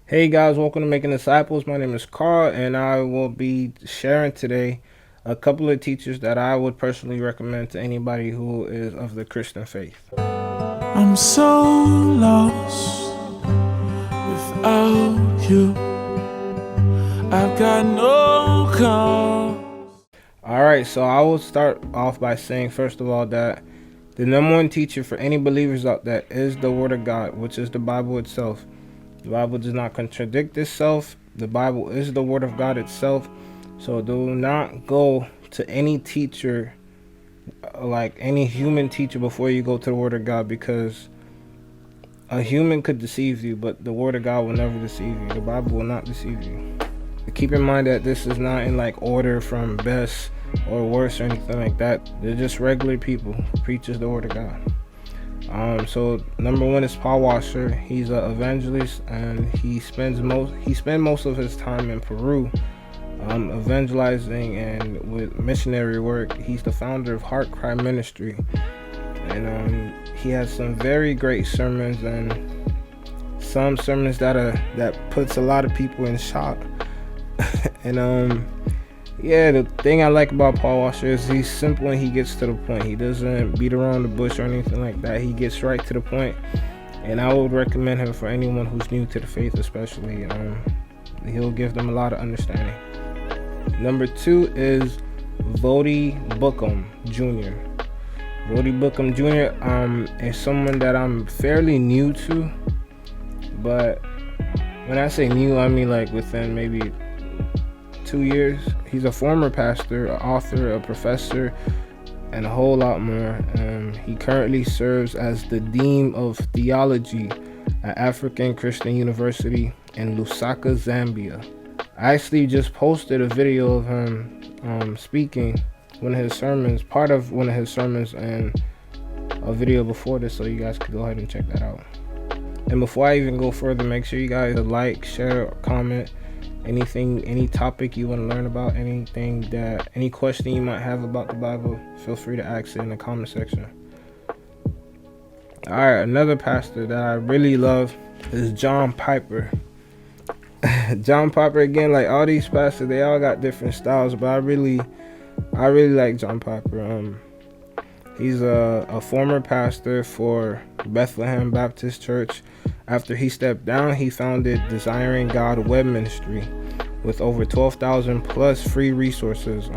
Hey guys, welcome to Making Disciples. My name is Carl, and I will be sharing today a couple of teachers that I would personally recommend to anybody who is of the Christian faith. I'm so lost without you. I've got no cause. Alright, so I will start off by saying, first of all, that the number one teacher for any believers out there is the Word of God, which is the Bible itself. The Bible does not contradict itself. The Bible is the Word of God itself. So do not go to any teacher, like any human teacher, before you go to the Word of God, because a human could deceive you, but the Word of God will never deceive you. The Bible will not deceive you. Keep in mind that this is not in like order from best or worse or anything like that. They're just regular people who preaches the Word of God. So number one is Paul Washer. He's an evangelist, and he spent most of his time in Peru, evangelizing and with missionary work. He's the founder of Heart Cry Ministry, and he has some very great sermons, and some sermons that puts a lot of people in shock. And yeah, the thing I like about Paul Washer is he's simple and he gets to the point. He doesn't beat around the bush or anything like that. He gets right to the point, and I would recommend him for anyone who's new to the faith, especially. He'll give them a lot of understanding. Number two is Voddie Baucham Jr. Voddie Baucham Jr. Is someone that I'm fairly new to, but when I say new, I mean like within maybe 2 years. He's a former pastor, an author, a professor, and a whole lot more. He currently serves as the Dean of Theology at African Christian University in Lusaka, Zambia. I actually just posted a video of him speaking one of his sermons, part of one of his sermons, and a video before this, so you guys can go ahead and check that out. And before I even go further, make sure you guys like, share, comment any topic you want to learn about, any question you might have about the Bible. Feel free to ask it in the comment section. All right, another pastor that I really love is John Piper. John Piper, again, like all these pastors, they all got different styles, but I really like John Piper. He's a former pastor for Bethlehem Baptist Church. After he stepped down, he founded Desiring God Web Ministry with over 12,000 plus free resources.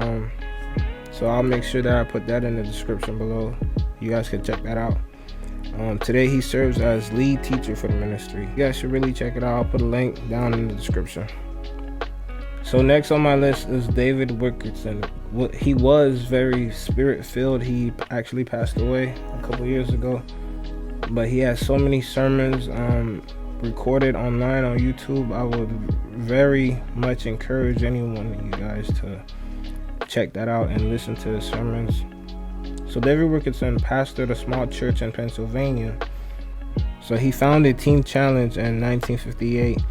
So I'll make sure that I put that in the description below. You guys can check that out. Today he serves as lead teacher for the ministry. You guys should really check it out. I'll put a link down in the description. So next on my list is David Wilkerson. He was very spirit-filled. He actually passed away a couple years ago, but he has so many sermons recorded online on YouTube. I would very much encourage anyone of you guys to check that out and listen to his sermons. So David Wilkerson pastored a small church in Pennsylvania. So he founded Teen Challenge in 1958,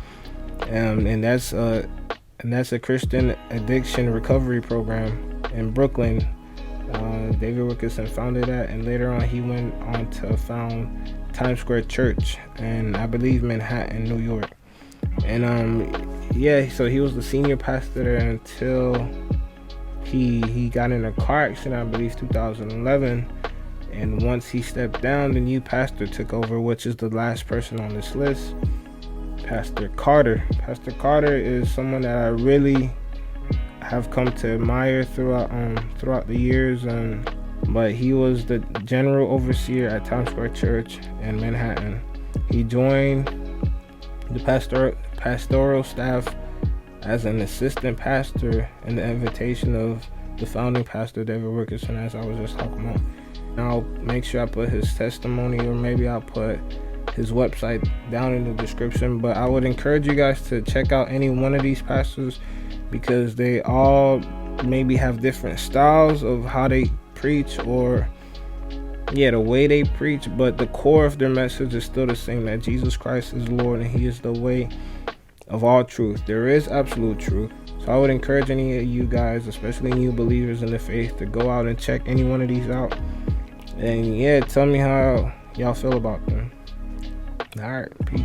and that's a Christian addiction recovery program in Brooklyn. David Wilkerson founded that, and later on he went on to found Times Square Church in, I believe, Manhattan, New York. And yeah, so he was the senior pastor there until he got in a car accident, I believe 2011. And once he stepped down, the new pastor took over, which is the last person on this list, Pastor Carter. Pastor Carter is someone that I really have come to admire throughout the years, but he was the general overseer at Times Square Church in Manhattan. He joined the pastoral staff as an assistant pastor in the invitation of the founding pastor David Wilkerson, as I was just talking about. And I'll make sure I put his testimony, or maybe I'll put his website down in the description. But I would encourage you guys to check out any one of these pastors, because they all maybe have different styles of how they preach, or the way they preach, but the core of their message is still the same, that Jesus Christ is Lord and he is the way of all truth. There is absolute truth. So I would encourage any of you guys, especially new believers in the faith, to go out and check any one of these out, and tell me how y'all feel about them. All right, peace.